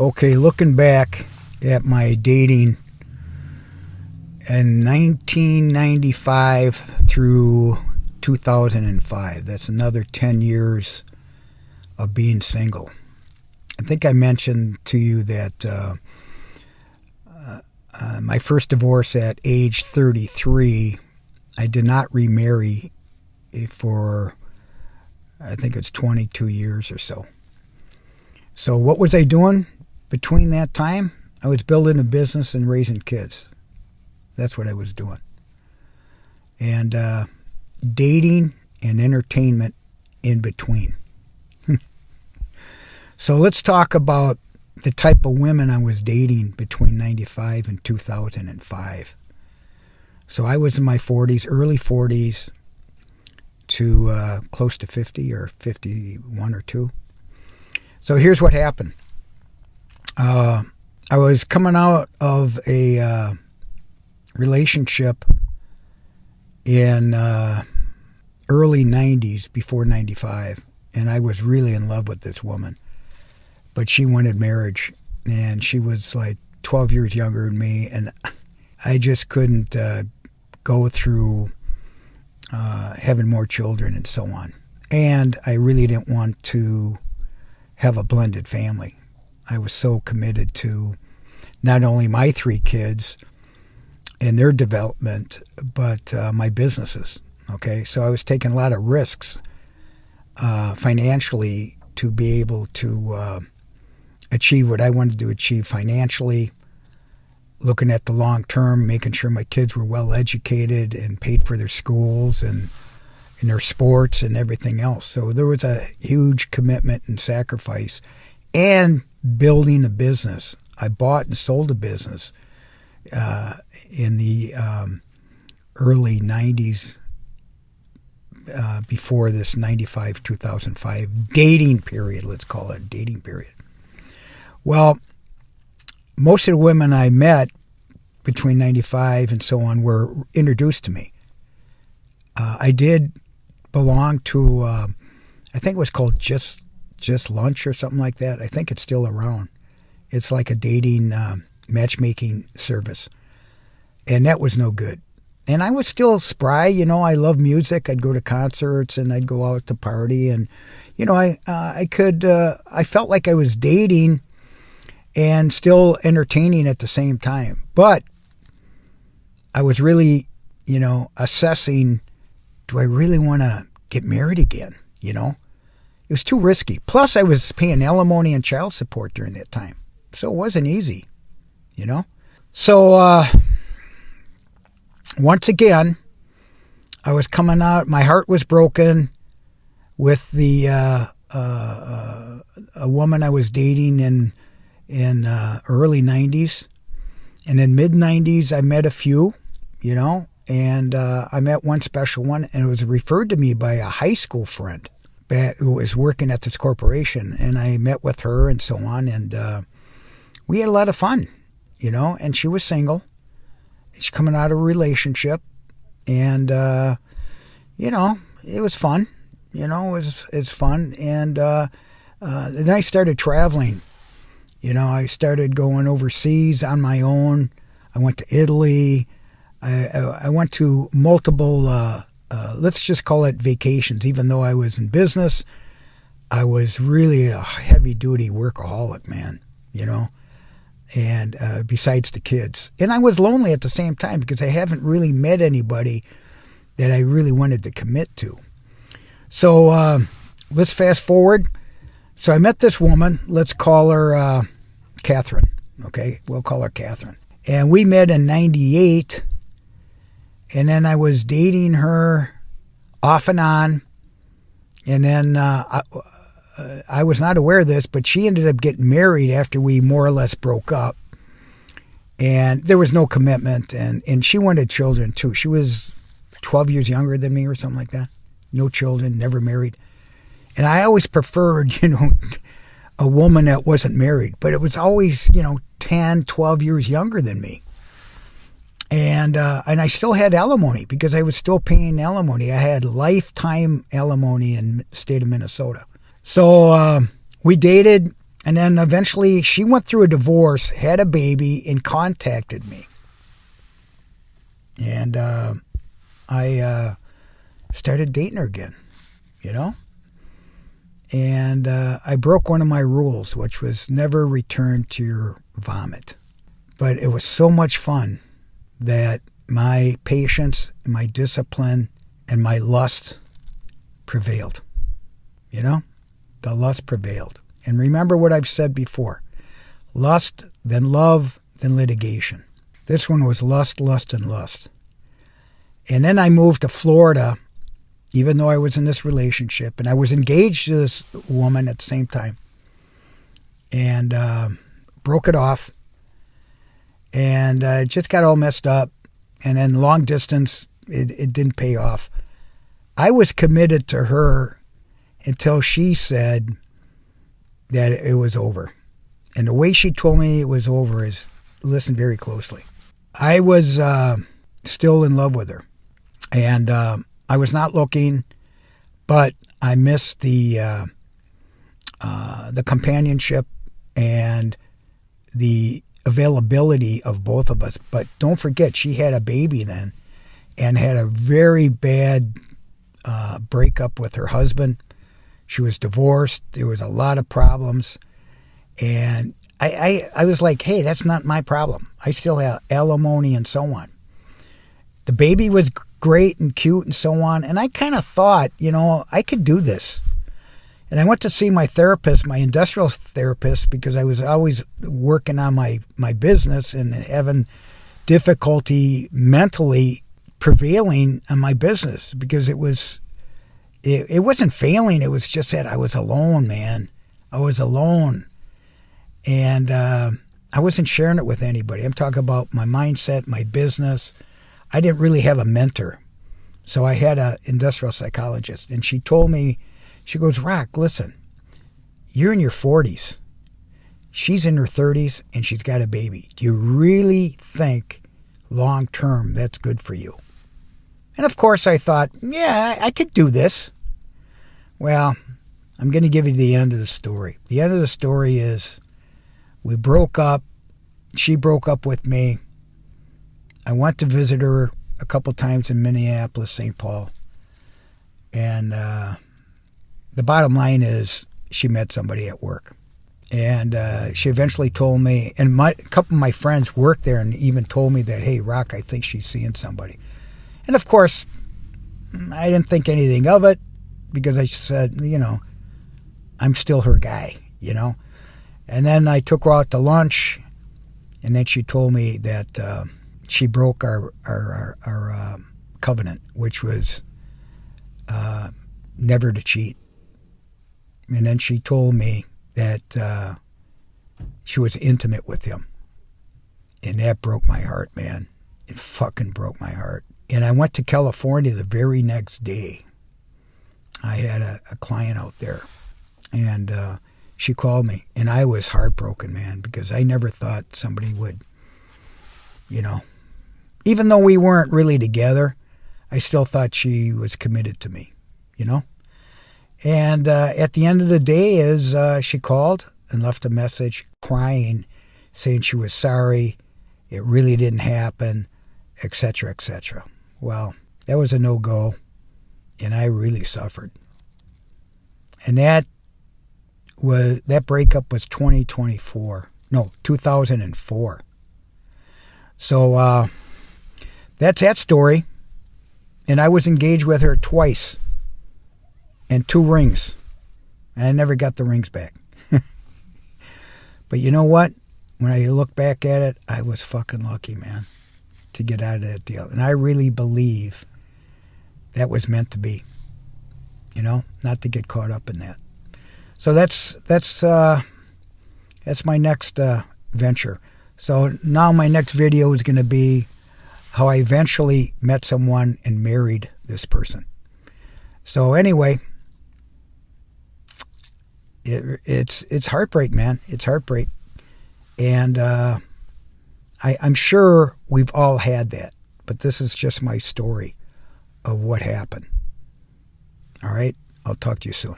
Okay, looking back at my dating in 1995 through 2005, that's another 10 years of being single. I think I mentioned to you that my first divorce at age 33, I did not remarry for, I think it's 22 years or so. So what was I doing between that time? I was building a business and raising kids. That's what I was doing. And dating and entertainment in between. So let's talk about the type of women I was dating between 95 and 2005. So I was in my 40s, early 40s to close to 50 or 51 or 2. So here's what happened. I was coming out of a relationship in early 90s, before 95, and I was really in love with this woman. But she wanted marriage, and she was like 12 years younger than me, and I just couldn't go through having more children and so on. And I really didn't want to have a blended family. I was so committed to not only my 3 kids and their development, but my businesses. Okay, so I was taking a lot of risks financially to be able to achieve what I wanted to achieve financially, looking at the long term, making sure my kids were well educated and paid for their schools and their sports and everything else. So there was a huge commitment and sacrifice, and building a business. I bought and sold a business in the early 90s, before this 95-2005 dating period, let's call it a dating period. Well, most of the women I met between 95 and so on were introduced to me. I did belong to, I think it was called Just Lunch or something like that. I think it's still around. It's like a dating matchmaking service. And that was no good. And I was still spry, I love music. I'd go to concerts and I'd go out to party, and I felt like I was dating and still entertaining at the same time. But I was really, assessing, do I really want to get married again? It was too risky. Plus I was paying alimony and child support during that time. So it wasn't easy, So once again, I was coming out. My heart was broken with the a woman I was dating in early 90s. And in mid 90s, I met a few, and I met one special one, and it was referred to me by a high school friend who was working at this corporation. And I met with her and so on, and we had a lot of fun, and she was single. She's coming out of a relationship, and, it was fun. It's fun. And then I started traveling. I started going overseas on my own. I went to Italy. I went to multiple, let's just call it vacations. Even though I was in business, I was really a heavy-duty workaholic, man, and besides the kids. And I was lonely at the same time because I haven't really met anybody that I really wanted to commit to. So let's fast forward. So I met this woman. Let's call her Catherine. Okay, we'll call her Catherine. And we met in 98. And then I was dating her off and on. And then I was not aware of this, but she ended up getting married after we more or less broke up. And there was no commitment. And she wanted children too. She was 12 years younger than me or something like that. No children, never married. And I always preferred, a woman that wasn't married. But it was always, 10, 12 years younger than me. And I still had alimony because I was still paying alimony. I had lifetime alimony in the state of Minnesota. So we dated, And then eventually she went through a divorce, had a baby, and contacted me. And I started dating her again, you know? And I broke one of my rules, which was never return to your vomit. But it was so much fun that my patience, my discipline, and my lust prevailed. You know? The lust prevailed. And remember what I've said before. Lust, then love, then litigation. This one was lust, lust, and lust. And then I moved to Florida, even though I was in this relationship. And I was engaged to this woman at the same time. And broke it off. And it just got all messed up. And then long distance, it didn't pay off. I was committed to her until she said that it was over. And the way she told me it was over is, listen very closely. I was still in love with her. And I was not looking, but I missed the companionship and the availability of both of us. But don't forget, she had a baby then and had a very bad breakup with her husband. She was divorced. There was a lot of problems. And I was like, hey, that's not my problem. I still have alimony and so on. The baby was great and cute and so on. And I kind of thought, I could do this. And I went to see my therapist, my industrial therapist, because I was always working on my business and having difficulty mentally prevailing on my business because it wasn't failing. It was just that I was alone, man. I was alone. And I wasn't sharing it with anybody. I'm talking about my mindset, my business. I didn't really have a mentor. So I had an industrial psychologist. And she told me, she goes, Rock, listen, you're in your 40s. She's in her 30s and she's got a baby. Do you really think long term that's good for you? And of course I thought, yeah, I could do this. Well, I'm going to give you the end of the story. The end of the story is we broke up. She broke up with me. I went to visit her a couple times in Minneapolis, St. Paul. And the bottom line is she met somebody at work. And she eventually told me, and a couple of my friends worked there and even told me that, hey, Rock, I think she's seeing somebody. And of course, I didn't think anything of it because I said, I'm still her guy, And then I took her out to lunch, and then she told me that she broke our covenant, which was never to cheat. And then she told me that she was intimate with him. And that broke my heart, man. It fucking broke my heart. And I went to California the very next day. I had a client out there. And she called me. And I was heartbroken, man, because I never thought somebody would, even though we weren't really together, I still thought she was committed to me, And at the end of the day she called and left a message crying, saying she was sorry, it really didn't happen, etc., etc. Well, that was a no-go, and I really suffered. And that breakup was 2004. No, 2004. So that's that story. And I was engaged with her twice. And 2 rings. And I never got the rings back. But you know what? When I look back at it, I was fucking lucky, man, to get out of that deal. And I really believe that was meant to be. Not to get caught up in that. So that's my next venture. So now my next video is going to be how I eventually met someone and married this person. So anyway, it's heartbreak, man. It's heartbreak. And I'm sure we've all had that. But this is just my story of what happened. All right? I'll talk to you soon.